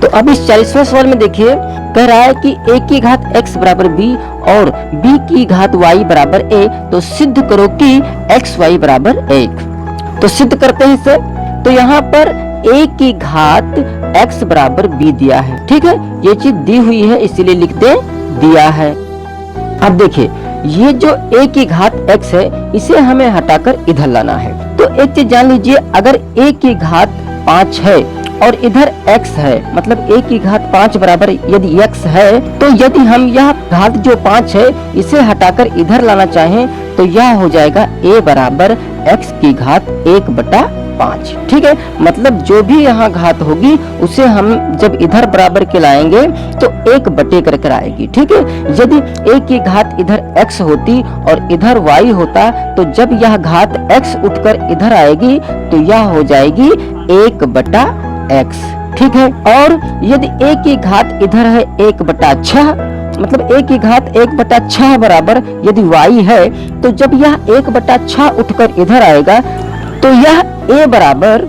तो अब इस 40वें सवाल में देखिए, कह रहा है कि a की घात x बराबर b और b की घात y बराबर a, तो सिद्ध करो कि x y बराबर 1। तो सिद्ध करते हैं इसे। तो यहाँ पर a की घात x बराबर b दिया है, ठीक है, ये चीज दी हुई है इसीलिए लिख दे दिया है। अब देखिए ये जो a की घात x है इसे हमें हटाकर इधर लाना है। तो एक चीज जान लीजिए, अगर a की घात 5 है और इधर x है, मतलब a की घात 5 बराबर यदि x है, तो यदि हम यह घात जो 5 है इसे हटाकर इधर लाना चाहें तो यह हो जाएगा a बराबर x की घात 1/5, ठीक है। मतलब जो भी यहाँ घात होगी उसे हम जब इधर बराबर के लाएंगे तो 1 बटे कर आएगी, ठीक है। यदि a की घात इधर x होती और इधर y होता तो जब यह घात x उठकर इधर आएगी तो यह हो जाएगी 1/x, ठीक है। और यदि a की घात इधर है 1/6, मतलब a की घात 1/6 बराबर यदि y है, तो जब यह 1/6 उठकर इधर आएगा तो यह a बराबर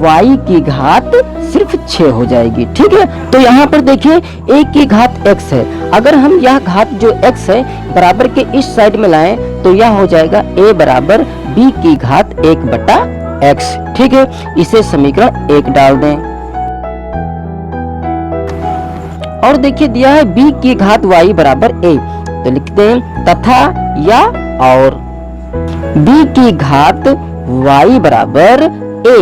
y की घात सिर्फ 6 हो जाएगी, ठीक है। तो यहाँ पर देखिए a की घात x है, अगर हम यह घात जो x है बराबर के इस साइड में लाएं तो यह हो जाएगा a बराबर b की घात 1/x, ठीक है। इसे समीकरण 1 डाल दें। और देखिए दिया है b की घात y बराबर a, तो लिखते हैं तथा या और b की घात y बराबर a।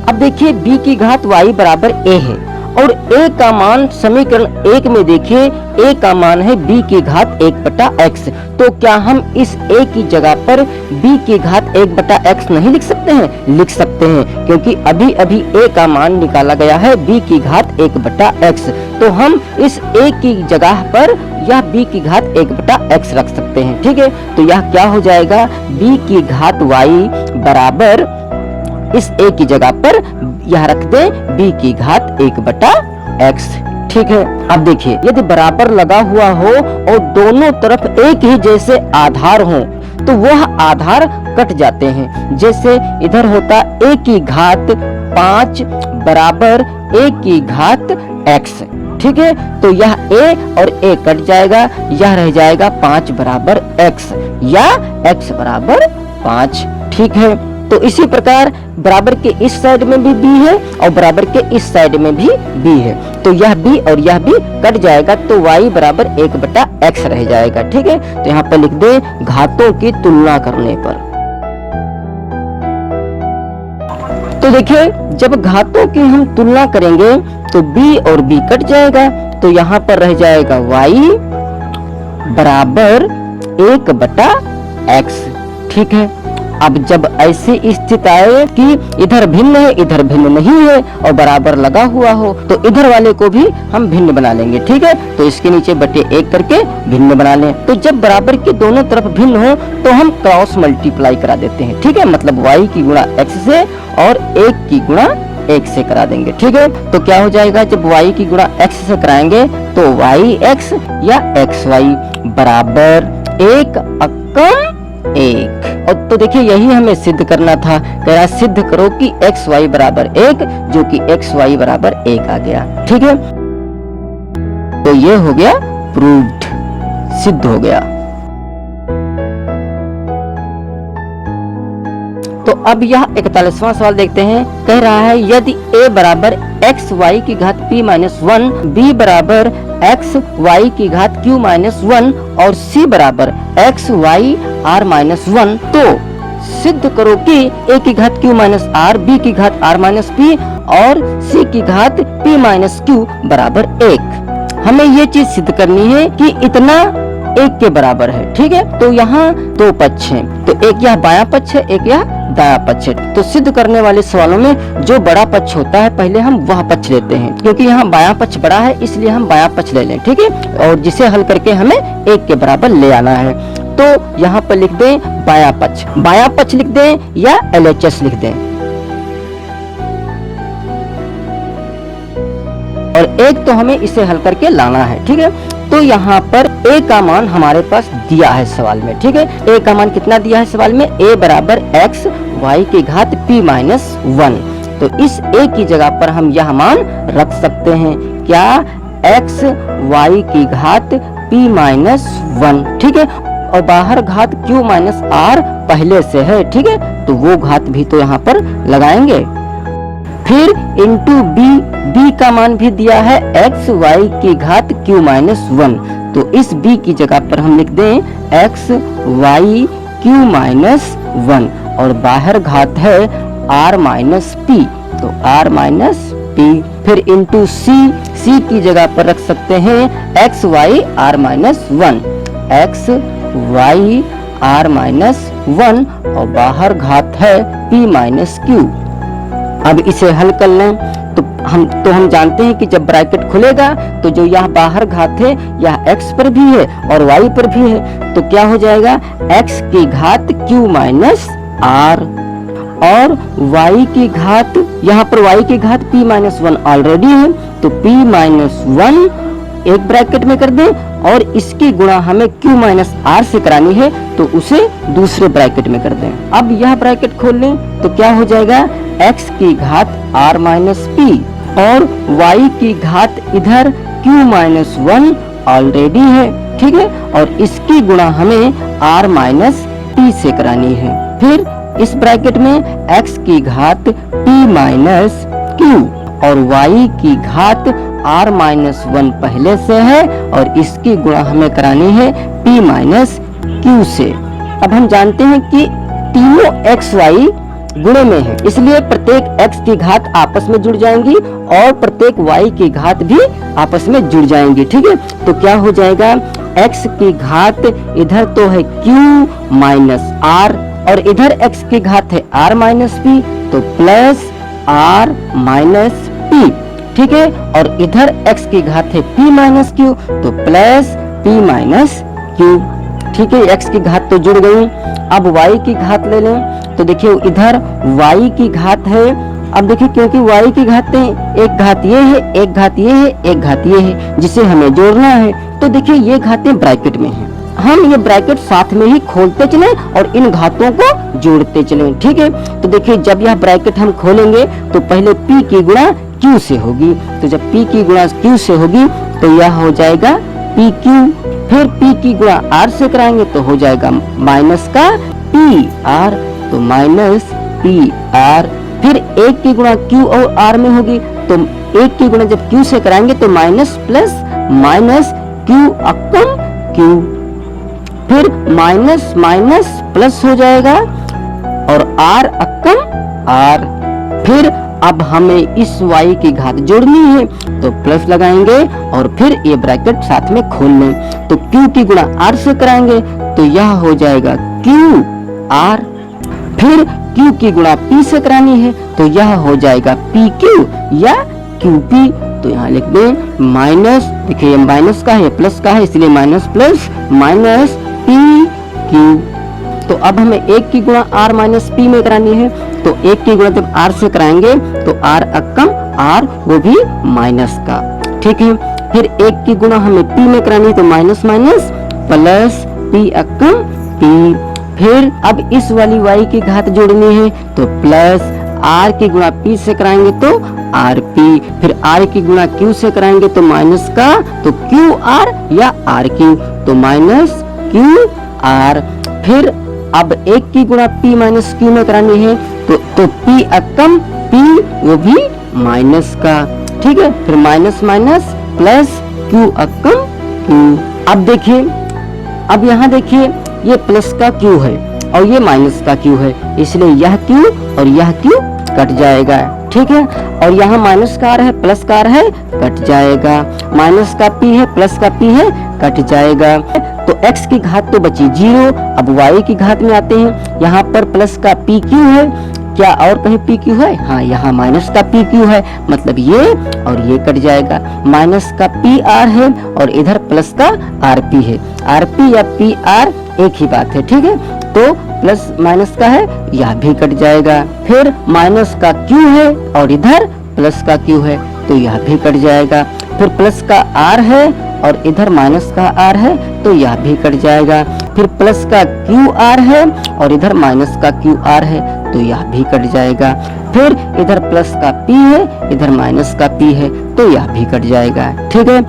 अब देखिए b की घात y बराबर a है और a का मान समीकरण 1 में देखिए a का मान है b की घात 1/x। तो क्या हम इस a की जगह पर b की घात 1/x नहीं लिख सकते हैं? लिख सकते हैं, क्योंकि अभी अभी a का मान निकाला गया है b की घात 1/x। तो हम इस a की जगह पर यह b की घात 1/x रख सकते हैं, ठीक है। तो यह क्या हो जाएगा, b की घात y बराबर इस a की जगह पर यह रख दे b की घात 1/x, ठीक है। अब देखिए यदि बराबर लगा हुआ हो और दोनों तरफ एक ही जैसे आधार हो तो वह आधार कट जाते हैं। जैसे इधर होता a की घात 5 बराबर a की घात x, ठीक है। तो यह a और a कट जाएगा, यह रह जाएगा 5 बराबर x या x बराबर 5, ठीक है। तो इसी प्रकार बराबर के इस साइड में भी b है और बराबर के इस साइड में भी b है, तो यह b और यह b कट जाएगा तो y बराबर 1/x रह जाएगा, ठीक है। तो यहाँ पर लिख दे घातों की तुलना करने पर। तो देखिए जब घातों की हम तुलना करेंगे तो b और b कट जाएगा, तो यहाँ पर रह जाएगा y बराबर 1/x, ठीक है। अब जब ऐसी स्थिति आए कि इधर भिन्न है इधर भिन्न नहीं है और बराबर लगा हुआ हो तो इधर वाले को भी हम भिन्न बना लेंगे, ठीक है। तो इसके नीचे बटे 1 करके भिन्न बना लें। तो जब बराबर के दोनों तरफ भिन्न हो तो हम क्रॉस मल्टीप्लाई करा देते हैं, ठीक है। मतलब y की गुणा x से और 1 की गुणा 1 से करा देंगे, ठीक है। तो क्या हो जाएगा, जब y की गुणा x से कराएंगे तो yx या xy बराबर 1 अक्कम 1। और तो देखिए यही हमें सिद्ध करना था, कह रहा सिद्ध करो कि xy बराबर 1, जो कि xy बराबर 1 आ गया, ठीक है। तो ये हो गया प्रूव्ड, सिद्ध हो गया। तो अब यह 41वां सवाल देखते हैं। कह रहा है यदि a बराबर x y की घात p माइनस 1, b बराबर x y की घात q माइनस 1 और c बराबर x y r माइनस 1, तो सिद्ध करो कि a की घात q माइनस r, b की घात r माइनस p और c की घात p माइनस q बराबर 1। हमें ये चीज सिद्ध करनी है कि इतना 1 के बराबर है, ठीक है। तो यहाँ दो पक्ष हैं, तो एक यह बायां पक्ष है, एक यह दायां पक्ष है। तो सिद्ध करने वाले सवालों में जो बड़ा पक्ष होता है पहले हम वह पक्ष लेते हैं, क्योंकि यहाँ बायां पक्ष बड़ा है इसलिए हम बायां पक्ष ले लें, ठीक है। और जिसे हल करके हमें 1 के बराबर ले आना है। तो यहाँ पर लिख दें बायां पक्ष लिख दें या LHS लिख दें। और 1 तो हमें इसे हल करके लाना है, ठीक है। तो यहाँ पर a का मान हमारे पास दिया है सवाल में, ठीक है। a का मान कितना दिया है सवाल में, a बराबर x y की घात p माइनस 1। तो इस a की जगह पर हम यह मान रख सकते हैं क्या, एक्स वाई की घात p माइनस 1, ठीक है। और बाहर घात q माइनस r पहले से है, ठीक है, तो वो घात भी तो यहाँ पर लगाएंगे। फिर इंटू b का मान भी दिया है एक्स वाई की घात q माइनस 1, तो इस b की जगह पर हम लिख दें एक्स वाई q माइनस 1 और बाहर घात है r माइनस p, तो r माइनस p। फिर इंटू c की जगह पर रख सकते हैं x y r minus 1, x y r minus 1 और बाहर घात है p माइनस q। अब इसे हल कर लें तो हम जानते हैं कि जब ब्रैकेट खुलेगा तो जो यह बाहर घात है यह x पर भी है और y पर भी है, तो क्या हो जाएगा x की घात q माइनस r और y की घात, यहाँ पर y की घात p माइनस 1 ऑलरेडी है, तो p माइनस 1 एक ब्रैकेट में कर दें और इसकी गुणा हमें q माइनस r से करानी है तो उसे दूसरे ब्रैकेट में कर दें। अब यह ब्रैकेट खोल लें तो क्या हो जाएगा x की घात r माइनस p और y की घात इधर q माइनस 1 ऑलरेडी है, ठीक है, और इसकी गुणा हमें r माइनस p से करानी है। फिर इस ब्रैकेट में x की घात p माइनस q और y की घात r माइनस 1 पहले से है और इसकी गुणा हमें करानी है p माइनस q से। अब हम जानते हैं कि तीनों x y गुणे में है, इसलिए प्रत्येक x की घात आपस में जुड़ जाएंगी और प्रत्येक y की घात भी आपस में जुड़ जाएंगी, ठीक है। तो क्या हो जाएगा x की घात इधर तो है q माइनस r और इधर x की घात है r माइनस p, तो प्लस r माइनस p, ठीक है, और इधर x की घात है p माइनस q, तो प्लस p माइनस q, ठीक है। x की घात तो जुड़ गई। अब y की घात ले लें तो देखिए इधर y की घात है, अब देखिए क्योंकि y की घातें एक घात ये है, एक घात ये है, एक घात ये है, जिसे हमें जोड़ना है, तो देखिए ये घातें ब्रैकेट में हैं, हम ये ब्रैकेट साथ में ही खोलते चलें और इन घातों को जोड़ते चलें, ठीक है। तो देखिए जब यह ब्रैकेट हम खोलेंगे तो पहले p की गुणा q से होगी, तो जब p की गुणा q से होगी तो यह हो जाएगा pq, फिर p की गुणा r से कराएंगे तो हो जाएगा माइनस का pr, तो माइनस pr, फिर एक की गुणा q और r में होगी तो एक की गुणा जब q से कराएंगे तो minus plus minus q Akkam q, फिर माइनस माइनस प्लस हो जाएगा और r अक्कम r। फिर अब हमें इस y की घात जोड़नी है तो प्लस लगाएंगे और फिर ये ब्रैकेट साथ में खोल लें, तो q की गुणा r से कराएंगे तो यह हो जाएगा q r, फिर q की गुणा p से करानी है तो यह हो जाएगा pq या qp, तो यहाँ लिख दें माइनस, देखिए माइनस का है प्लस का है इसलिए माइनस प्लस माइनस pq। तो अब हमें एक की गुणा r माइनस p में करानी है, तो एक की गुणा जब r से कराएंगे तो r अक्कम r वो भी माइनस का, ठीक है। फिर एक की गुणा हमें p में करानी है तो minus minus plus p Akkam p, फिर अब इस वाली y की घात जोड़नी है तो प्लस r की गुणा p से कराएंगे तो rp, फिर r की गुणा q से कराएंगे तो माइनस का, तो qr या rq, तो माइनस qr। फिर अब एक की गुणा p माइनस q में करानी है तो p अक्कम p वो भी माइनस का, ठीक है, फिर minus minus plus q Akkam q। अब देखिए, अब यहाँ देखिए ये प्लस का q है और ये माइनस का q है, इसलिए यह q और यह q कट जाएगा, ठीक है, और यहाँ माइनस का r है प्लस का r है कट जाएगा, माइनस का p है प्लस का p है कट जाएगा, तो x की घात तो बची 0। अब y की घात में आते हैं, यहाँ पर प्लस का pq है, क्या और कहीं pq है? हाँ, यहाँ माइनस का pq है, मतलब ये और ये कट जाएगा, माइनस का pr है और इधर प्लस का rp है, rp या pr एक ही बात है, ठीक है, तो प्लस माइनस का है यह भी कट जाएगा, फिर माइनस का q है और इधर प्लस का q है तो यह भी कट जाएगा, फिर प्लस का r है और इधर माइनस का r है तो यह भी कट जाएगा, फिर प्लस का qr है और इधर माइनस का qr है तो यह भी कट जाएगा। फिर इधर प्लस का p है, इधर माइनस का p है, तो यह भी कट जाएगा। ठीक है,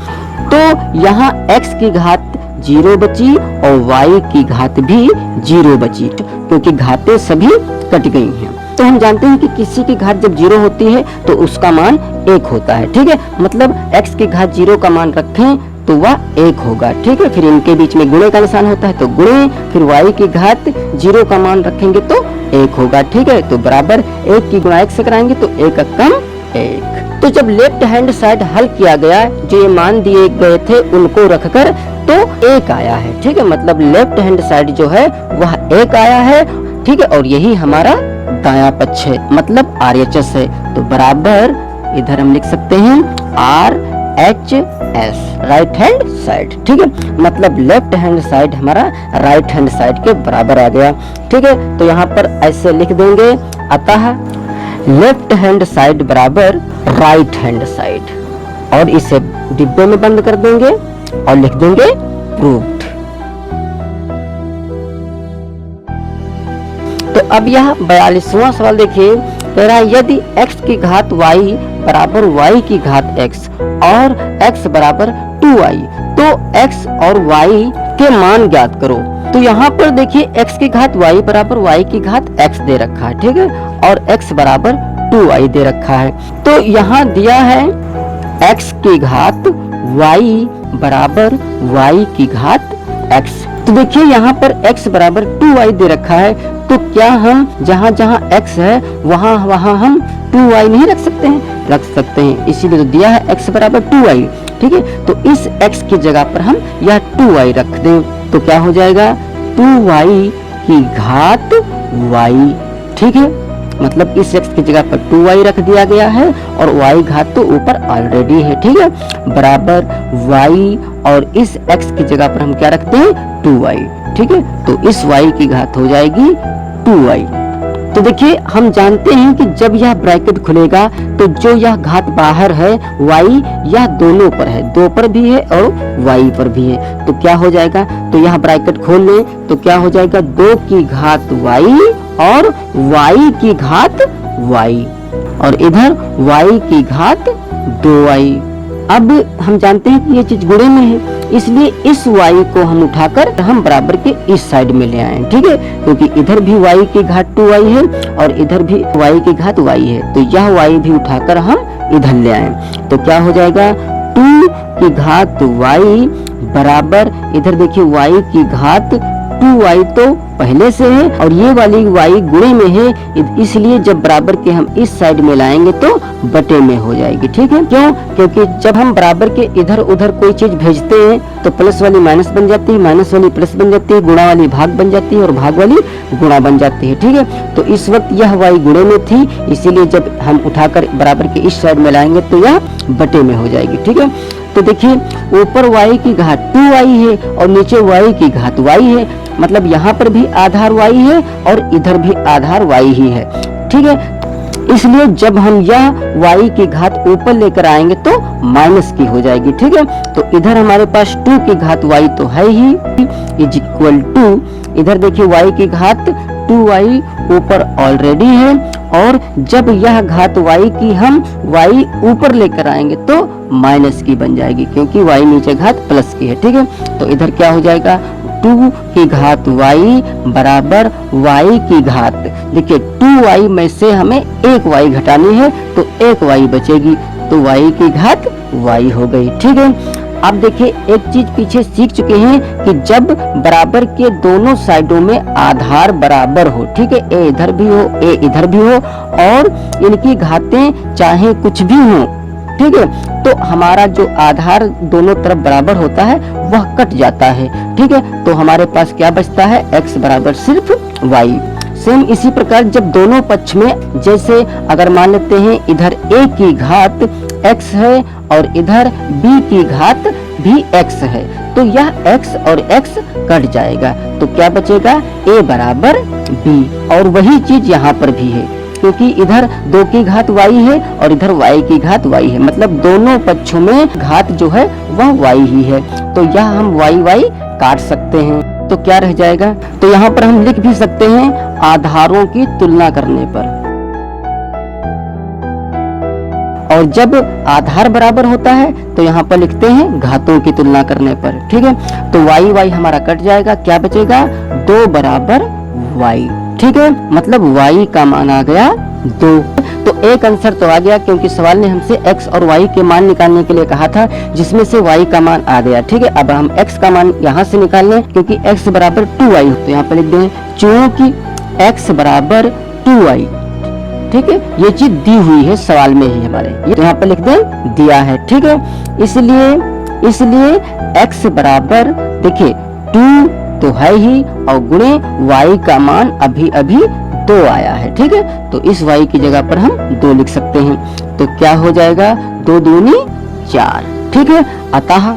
तो यहाँ x की घात 0 बची और y की घात भी 0 बची, क्योंकि घातें सभी कट गई हैं। तो हम जानते हैं कि किसी की घात जब 0 होती है तो उसका मान 1 होता है। ठीक है, मतलब x की घात 0 का मान रखें तो वह 1 होगा। ठीक है, फिर इनके बीच में गुणे का निशान होता है तो गुणे, फिर y की घात 0 का मान रखेंगे तो 1 होगा। ठीक है, तो बराबर 1 की गुणा 1 से कराएंगे तो 1 का कम 1। तो जब लेफ्ट हैंड साइड हल किया गया, जो ये मान दिए गए थे उनको रखकर, तो 1 आया है। ठीक है, मतलब लेफ्ट हैंड साइड जो है वह 1 आया है। ठीक है, और यही हमारा दायां पक्ष है, मतलब RHS है। तो बराबर इधर हम लिख सकते हैं RHS, राइट हैंड साइड। ठीक है, मतलब लेफ्ट हैंड साइड हमारा राइट हैंड साइड के बराबर आ गया। ठीक है, तो यहाँ पर ऐसे लिख देंगे, अतः लेफ्ट हैंड साइड बराबर राइट हैंड साइड, और इसे डिब्बे में बंद कर देंगे और लिख देंगे प्रूव्ड। तो अब यह 42वां सवाल देखिए, कह रहा है यदि x की घात y बराबर y की घात x और x बराबर 2y, तो x और y के मान ज्ञात करो। तो यहाँ पर देखिए x की घात y बराबर y की घात x दे रखा है। ठीक है, और x बराबर 2y दे रखा है। तो यहाँ दिया है x की घात y बराबर y की घात x। तो देखिए यहाँ पर x बराबर 2y दे रखा है, तो क्या हम जहाँ जहाँ x है वहाँ वहाँ हम 2y नहीं रख सकते हैं? रख सकते हैं, इसीलिए तो दिया है x बराबर 2y। ठीक है, तो इस x की जगह पर हम यह 2y रख दें, तो क्या हो जाएगा 2y की घात y। ठीक है, मतलब इस x की जगह पर 2y रख दिया गया है और y घात तो ऊपर ऑलरेडी है। ठीक है, बराबर y, और इस x की जगह पर हम क्या रखते हैं 2y। ठीक है, तो इस y की घात हो जाएगी 2y। तो देखिए हम जानते हैं कि जब यह ब्रैकेट खुलेगा तो जो यह घात बाहर है y, यह दोनों पर है, 2 पर भी है और y पर भी है। तो क्या हो जाएगा, तो यह ब्रैकेट खोल लें तो क्या हो जाएगा 2 की घात y और y की घात y, और इधर y की घात 2y। अब हम जानते हैं कि ये चीज गुणे में है, इसलिए इस y को हम उठाकर हम बराबर के इस साइड में ले आए। ठीक है, क्योंकि इधर भी y की घात 2y है और इधर भी y की घात y है, तो यह y भी उठाकर हम इधर ले आए। तो क्या हो जाएगा 2 की घात y बराबर, इधर देखिए y की घात 2y तो पहले से है और ये वाली y गुणे में है, इसलिए जब बराबर के हम इस साइड में लाएंगे तो बटे में हो जाएगी। ठीक है, क्यों? क्योंकि जब हम बराबर के इधर उधर कोई चीज भेजते हैं तो प्लस वाली माइनस बन जाती है, माइनस वाली प्लस बन जाती है, गुणा वाली भाग बन जाती है और भाग वाली गुणा बन जाती है। ठीक है, तो इस वक्त यह y गुणे में थी, इसीलिए जब हम उठाकर बराबर के इस साइड में लाएंगे तो यह बटे में हो जाएगी। ठीक है, तो देखिए ऊपर y की घात 2y है और नीचे y की घात y है, मतलब यहाँ पर भी आधार y है और इधर भी आधार y ही है। ठीक है, इसलिए जब हम यह y की घात ऊपर लेकर आएंगे तो माइनस की हो जाएगी। ठीक है, तो इधर हमारे पास 2 की घात y तो है ही, इज इक्वल टू, इधर देखिए y की घात 2y ऊपर ऑलरेडी है, और जब यह घात y की हम y ऊपर लेकर आएंगे तो माइनस की बन जाएगी, क्योंकि y नीचे घात प्लस की है। ठीक है, तो इधर क्या हो जाएगा 2 की घात y बराबर y की घात, देखिए 2y में से हमें एक y घटानी है तो एक y बचेगी, तो y की घात y हो गई। ठीक है, अब देखिए एक चीज पीछे सीख चुके हैं कि जब बराबर के दोनों साइडों में आधार बराबर हो, ठीक है, a इधर भी हो a इधर भी हो और इनकी घातें चाहे कुछ भी हो, ठीक है, तो हमारा जो आधार दोनों तरफ बराबर होता है वह कट जाता है। ठीक है, तो हमारे पास क्या बचता है x बराबर सिर्फ y। सेम इसी प्रकार जब दोनों पक्ष में, जैसे अगर मान लेते हैं इधर a की घात x है और इधर b की घात भी x है, तो यह x और x कट जाएगा, तो क्या बचेगा a बराबर b। और वही चीज यहाँ पर भी है, क्योंकि इधर 2 की घात y है और इधर y की घात y है, मतलब दोनों पक्षों में घात जो है वह y ही है, तो यह हम y काट सकते हैं। तो क्या रह जाएगा, तो यहाँ पर हम लिख भी सकते हैं आधारों की तुलना करने पर। और जब आधार बराबर होता है तो यहाँ पर लिखते हैं घातों की तुलना करने पर। ठीक है, तो वाई वाई हमारा कट जाएगा, क्या बचेगा 2 बराबर वाई। ठीक है, मतलब वाई का मान आ गया 2। तो एक आंसर तो आ गया, क्योंकि सवाल ने हमसे x और y के मान निकालने के लिए कहा था, जिसमें से y का मान आ गया। ठीक है, अब हम x का मान यहाँ से निकाल लें, क्योंकि x बराबर 2y, तो यहाँ पर लिख दें चूंकि x बराबर 2y। ठीक है, ये चीज दी हुई है सवाल में ही हमारे, ये तो यहाँ पर लिख दें दिया है। ठीक है, इसलिए x बराबर देखिए 2 तो है ही, और गुणे y का मान अभी 2 आया है। ठीक है, तो इस y की जगह पर हम 2 लिख सकते हैं, तो क्या हो जाएगा 2 दूनी 4। ठीक है, अतः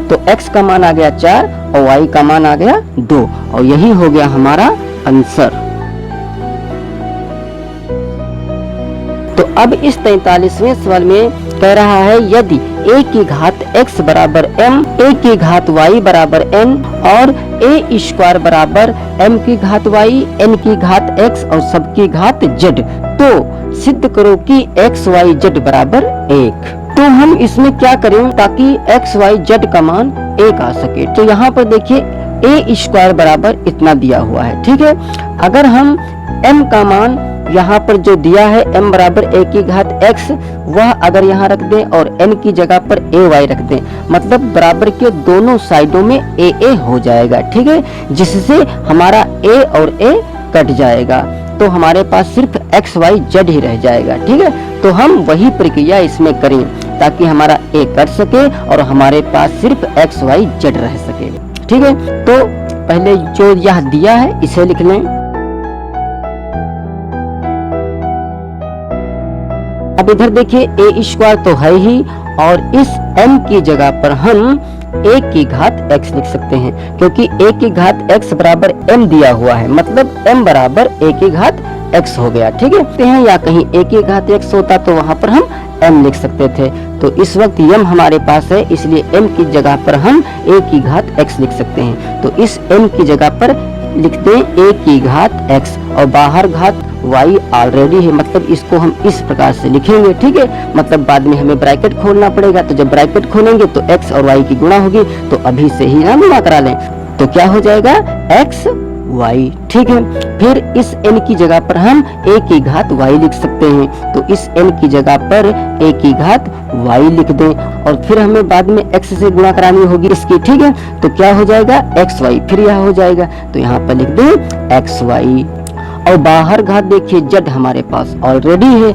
तो x का मान आ गया 4 और y का मान आ गया 2, और यही हो गया हमारा आंसर। तो अब इस 43वें सवाल में कह रहा है यदि a की घात x बराबर m, a की घात y बराबर n और a स्क्वायर बराबर m की घात y, n की घात x और सब की घात z, तो सिद्ध करो कि x y z बराबर 1। तो हम इसमें क्या करें ताकि x y z का मान 1 आ सके। तो यहाँ पर देखिए a स्क्वायर बराबर इतना दिया हुआ है। ठीक है, अगर हम m का मान यहाँ पर जो दिया है m बराबर a की घात x, वह अगर यहाँ रख दें और n की जगह पर a y रख दें, मतलब बराबर के दोनों साइडों में a a हो जाएगा। ठीक है, जिससे हमारा a और a कट जाएगा, तो हमारे पास सिर्फ x y z ही रह जाएगा। ठीक है, तो हम वही प्रक्रिया इसमें करें ताकि हमारा a कट सके और हमारे पास सिर्फ x y z रह सके। ठीक है, तो पहले जो यह दिया है इसे लिख लें। अब इधर देखिए a स्क्वायर तो है ही, और इस m की जगह पर हम a की घात x लिख सकते हैं, क्योंकि a की घात x बराबर m दिया हुआ है, मतलब m बराबर a की घात x हो गया। ठीक है, या कहीं a की घात x होता तो वहां पर हम m लिख सकते थे, तो इस वक्त m हमारे पास है, इसलिए m की जगह पर हम a की घात x लिख सकते हैं। तो इस m की जगह पर लिख दें a की घात x, और बाहर घात y ऑलरेडी है, मतलब इसको हम इस प्रकार से लिखेंगे। ठीक है, मतलब बाद में हमें ब्रैकेट खोलना पड़ेगा, तो जब ब्रैकेट खोलेंगे तो x और y की गुणा होगी, तो अभी से ही ना गुणा करा लें, तो क्या हो जाएगा x y। ठीक है, फिर इस n की जगह पर हम a की घात y लिख सकते हैं, तो इस n की जगह पर a की घात y लिख दें, और फिर हमें बाद में x से गुणा करानी होगी इसकी। ठीक है, तो क्या हो जाएगा x y, फिर यह हो जाएगा, तो यहाँ पर लिख दें x y, और बाहर घात देखिए z हमारे पास ऑलरेडी है,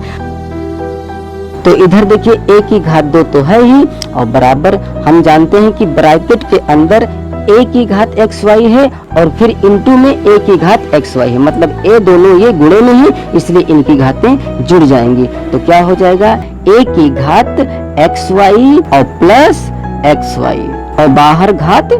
तो इधर देखिए a की घात 2 तो है ही, और बराबर हम जानते हैं कि ब्रैकेट के अंदर a की घात x y है, और फिर इनटू में a की घात x y है, मतलब a दोनों ये गुणे में है, इसलिए इनकी घातें जुड़ जाएंगी, तो क्या हो जाएगा a की घात x y और प्लस x y, और बाहर घात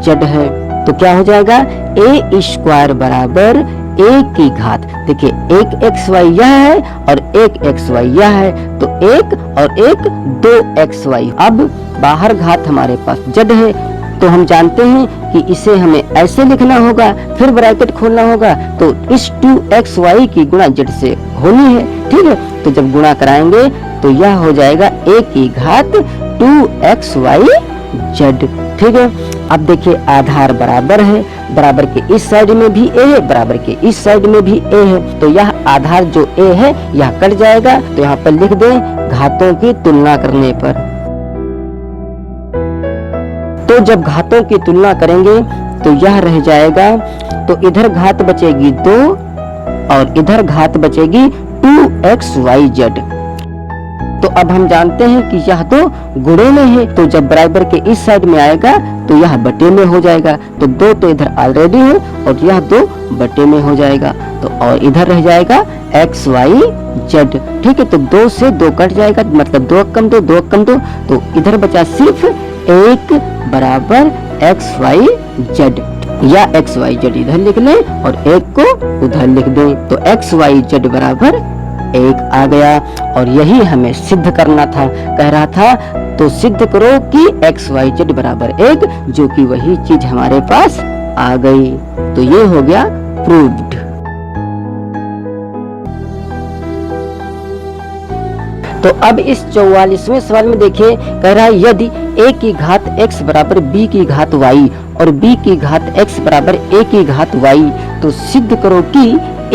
z है, तो क्या हो जाएगा a स्क्वायर बराबर a की घात, देखिए एक x y यह है और एक x y यह है, तो एक और एक 2 x y। अब बाहर घात हमारे पास z है, तो हम जानते हैं कि इसे हमें ऐसे लिखना होगा, फिर ब्रैकेट खोलना होगा, तो इस 2xy की गुणा z से होनी है। ठीक है, तो जब गुणा कराएंगे तो यह हो जाएगा a की घात 2xy z। ठीक है, अब देखिए आधार बराबर है, बराबर के इस साइड में भी a है, बराबर के इस साइड में भी a है, तो यह आधार जो a है यह कट जाएगा, तो यहाँ पर लिख दें घातों की तुलना करने पर। तो जब घातों की तुलना करेंगे तो यह रह जाएगा, तो इधर घात बचेगी 2 और इधर घात बचेगी 2xyz। तो अब हम जानते हैं कि यह तो गुणे में है, तो जब बराबर के इस साइड में आएगा तो यह बटे में हो जाएगा, तो 2 तो इधर ऑलरेडी है और यह 2 बटे में हो जाएगा, तो और इधर रह जाएगा xyz। ठीक है, तो 2 से 2 कट जाएगा, मतलब 2 कम 2 2 कम 2, तो इधर बचा सिर्फ 1 बराबर xyz, या xyz इधर लिख लें और 1 को उधर लिख दें, तो xyz बराबर 1 आ गया। और यही हमें सिद्ध करना था। कह रहा था तो सिद्ध करो कि XYZ बराबर 1, जो कि वही चीज हमारे पास आ गई। तो ये हो गया प्रूव्ड। तो अब इस 44वें सवाल में देखिए, कह रहा है यदि a की घात x बराबर b की घात y और b की घात x बराबर a की घात y, तो सिद्ध करो कि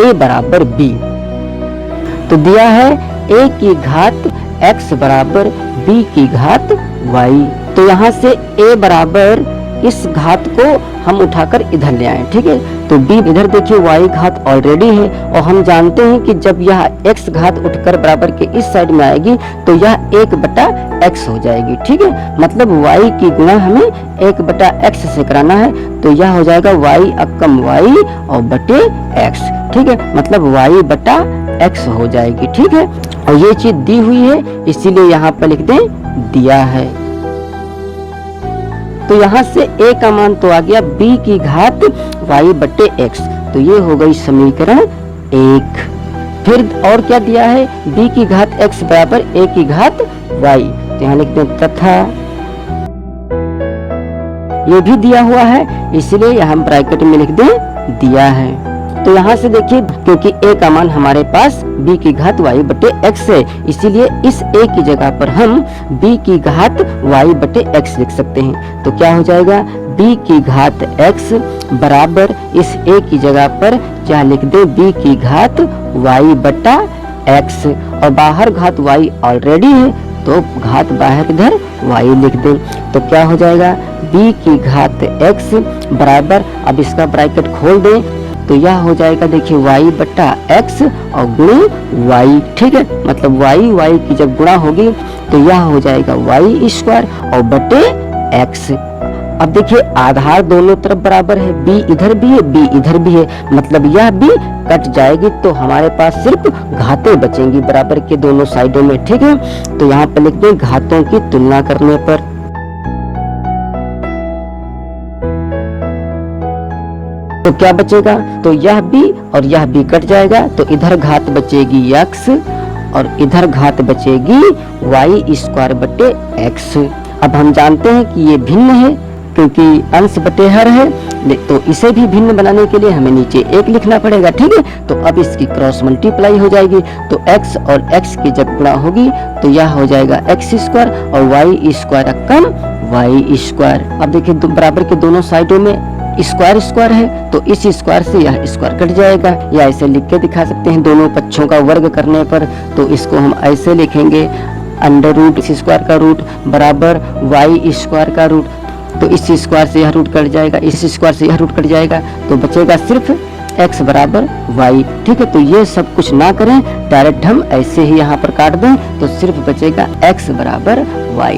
a बराबर b। तो दिया है a की घात x बराबर b की घात y। तो यहाँ से a बराबर इस घात को हम उठाकर इधर ले आए, ठीक है। तो b इधर देखिए y घात ऑलरेडी है, और हम जानते हैं कि जब यह x घात उठकर बराबर के इस साइड में आएगी तो यह 1/x हो जाएगी, ठीक है। मतलब y की गुणा हमें 1/x से कराना है, तो यह हो जाएगा y अक्कम y और बटे x, ठीक है। मतलब y/x हो जाएगी, ठीक है। और ये चीज दी हुई है, इसीलिए यहाँ पर लिख दें दिया है। तो यहाँ से a का मान तो आ गया b की घात y/x, तो ये हो गई समीकरण 1। फिर और क्या दिया है, b की घात x बराबर a की घात y, तो यहाँ लिख दें तथा। ये भी दिया हुआ है, इसलिए यहाँ ब्रैकेट में लिख दें दिया है। तो यहाँ से देखिए, क्योंकि a का मान हमारे पास b की घात y/x है, इसीलिए इस a की जगह पर हम b की घात y/x लिख सकते हैं। तो क्या हो जाएगा, b की घात x बराबर इस a की जगह पर क्या लिख दे, b की घात y/x, और बाहर घात y ऑलरेडी है, तो घात बाहर इधर y लिख दें। तो क्या हो जाएगा, b की घात x बराबर, अब इसका ब्रैकेट खोल दें, तो यह हो जाएगा देखिए y/x और गुणे y, ठीक है। मतलब y की जब गुणा होगी तो यह हो जाएगा y² और बटे x। अब देखिए आधार दोनों तरफ बराबर है, b इधर भी है b इधर भी है, मतलब यह b कट जाएगी तो हमारे पास सिर्फ घातें बचेंगी बराबर के दोनों साइडों में, ठीक है। तो यहाँ पर लिख दें घातों की तुलना करने पर। तो क्या बचेगा, तो यह b और यह b कट जाएगा, तो इधर घात बचेगी x और इधर घात बचेगी y² बटे x। अब हम जानते हैं कि ये भिन्न है, क्योंकि अंश बटे हर है, तो इसे भी भिन्न बनाने के लिए हमें नीचे 1 लिखना पड़ेगा, ठीक है। तो अब इसकी क्रॉस मल्टीप्लाई हो जाएगी, तो x और x की जब गुणा होगी तो यह हो जाएगा x² और y² कम y²। अब देखिए बराबर के दोनों साइडों में स्क्वायर है, तो इस स्क्वायर से यह स्क्वायर कट जाएगा, या ऐसे लिख के दिखा सकते हैं दोनों पक्षों का वर्ग करने पर। तो इसको हम ऐसे लिखेंगे, अंडर रूट इस स्क्वायर का रूट बराबर y² का रूट, तो इस स्क्वायर से यह रूट कट जाएगा, इस स्क्वायर से यह रूट कट जाएगा, तो बचेगा सिर्फ x बराबर y, ठीक है। तो ये सब कुछ ना करें, डायरेक्ट हम ऐसे ही यहाँ पर काट दें, तो सिर्फ बचेगा x बराबर y,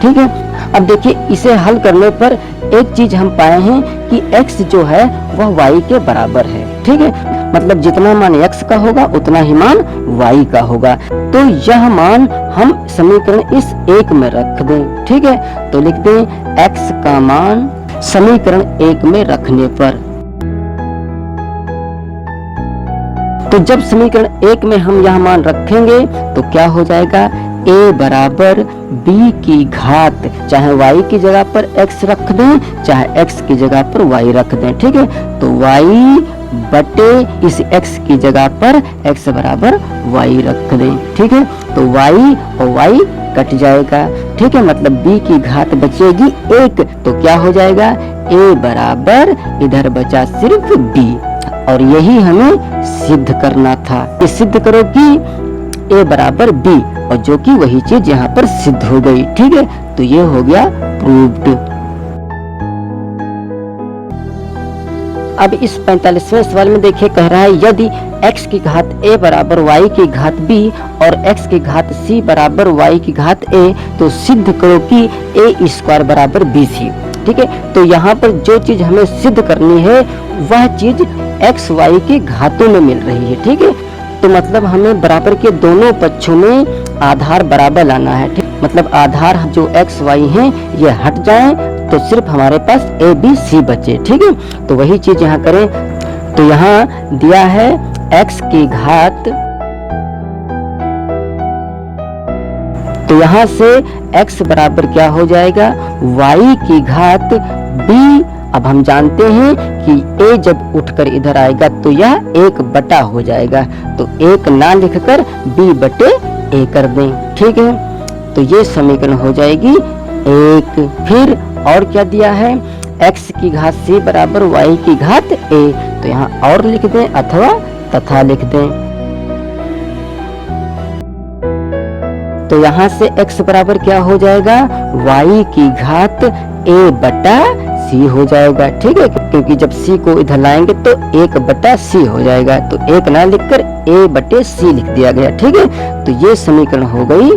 ठीक है। अब देखिए इसे हल करने पर एक चीज हम पाए हैं कि x जो है वह y के बराबर है, ठीक है। मतलब जितना मान x का होगा उतना ही मान y का होगा, तो यह मान हम समीकरण इस 1 में रख दें, ठीक है। तो लिख दें x का मान समीकरण 1 में रखने पर। तो जब समीकरण 1 में हम यह मान रखेंगे तो क्या हो जाएगा, a बराबर b की घात, चाहे y की जगह पर x रख दें चाहे x की जगह पर y रख दें, ठीक है। तो y बटे इस x की जगह पर x बराबर y रख दें, ठीक है। तो y और y कट जाएगा, ठीक है। मतलब b की घात बचेगी 1, तो क्या हो जाएगा, a बराबर इधर बचा सिर्फ b, और यही हमें सिद्ध करना था। ये सिद्ध करो कि a बराबर b, और जो कि वही चीज यहाँ पर सिद्ध हो गई, ठीक है। तो ये हो गया प्रूव्ड। अब इस 45वें सवाल में देखिए, कह रहा है यदि x की घात a बराबर y की घात b और x की घात c बराबर y की घात a, तो सिद्ध करो कि a² बराबर bc, ठीक है। तो यहाँ पर जो चीज हमें सिद्ध करनी है वह चीज x y के घातों में मिल रही है, ठीक है। तो मतलब हमें बराबर के दोनों पक्षों में आधार बराबर लाना है, ठीक। मतलब आधार जो x y हैं ये हट जाएं तो सिर्फ हमारे पास a b c बचे, ठीक है। तो वही चीज यहाँ करें। तो यहाँ दिया है x की घात तो यहाँ से x बराबर क्या हो जाएगा, y की घात b। अब हम जानते हैं कि a जब उठकर इधर आएगा तो यह 1 हो जाएगा, तो 1 ना लिखकर b बटे a कर दें। ठीक है, तो ये समीकरण हो जाएगी 1। फिर और क्या दिया है, x की घात c बराबर y की घात a, तो यहाँ और लिख दें अथवा तथा लिख दें। तो यहाँ से x बराबर क्या हो जाएगा, y की घात a बटा c हो जाएगा। ठीक है, क्योंकि जब c को इधर लाएंगे तो 1 बटा c हो जाएगा, तो 1 ना लिखकर a बटे c लिख दिया गया। ठीक है, तो ये समीकरण हो गई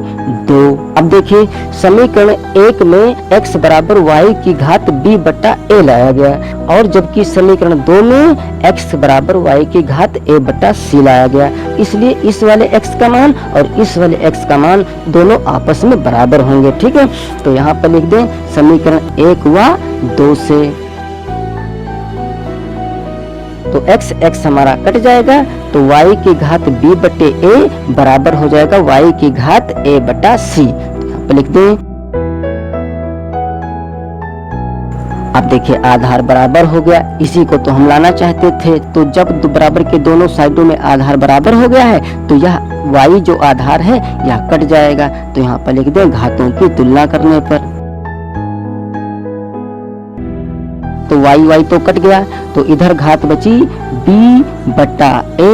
2। अब देखिए समीकरण 1 में x बराबर y की घात b बटा a लाया गया, और जबकि समीकरण 2 में x बराबर y की घात a बटा c लाया गया। इसलिए इस वाले x का मान और इस वाले x का मान दोनों आपस में बराबर होंगे। ठीक है, तो यहाँ पर लिख दें समीकरण 1 व 2 से, तो x हमारा कट जाएगा, तो y की घात b बटे a बराबर हो जाएगा y की घात a बटा c। तो यहाँ पर लिख दें। अब देखिए आधार बराबर हो गया, इसी को तो हम लाना चाहते थे। तो जब बराबर के दोनों साइडों में आधार बराबर हो गया है तो यह y जो आधार है यह कट जाएगा, तो यहाँ पर लिख दें घातों की तुलना करने पर। तो y तो कट गया, तो इधर घात बची b बटा a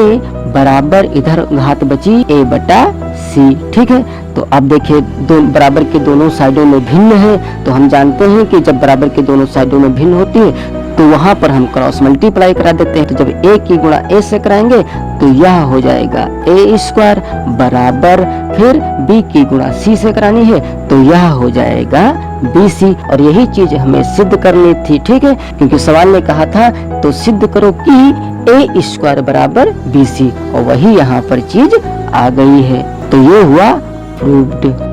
बराबर इधर घात बची a बटा c। ठीक है, तो अब देखिए बराबर के दोनों साइडों में भिन्न है, तो हम जानते हैं कि जब बराबर के दोनों साइडों में भिन्न होती है तो वहां पर हम क्रॉस मल्टीप्लाई करा देते हैं। तो जब a की गुणा a से कराएंगे तो यह हो जाएगा a स्क्वायर बराबर, फिर b की गुणा c से करानी है तो यह हो जाएगा bc, और यही चीज हमें सिद्ध करनी थी। ठीक है, क्योंकि सवाल ने कहा था तो सिद्ध करो कि a स्क्वायर बराबर bc, और वही यहाँ पर चीज आ गई है। तो ये हुआ प्रूव्ड।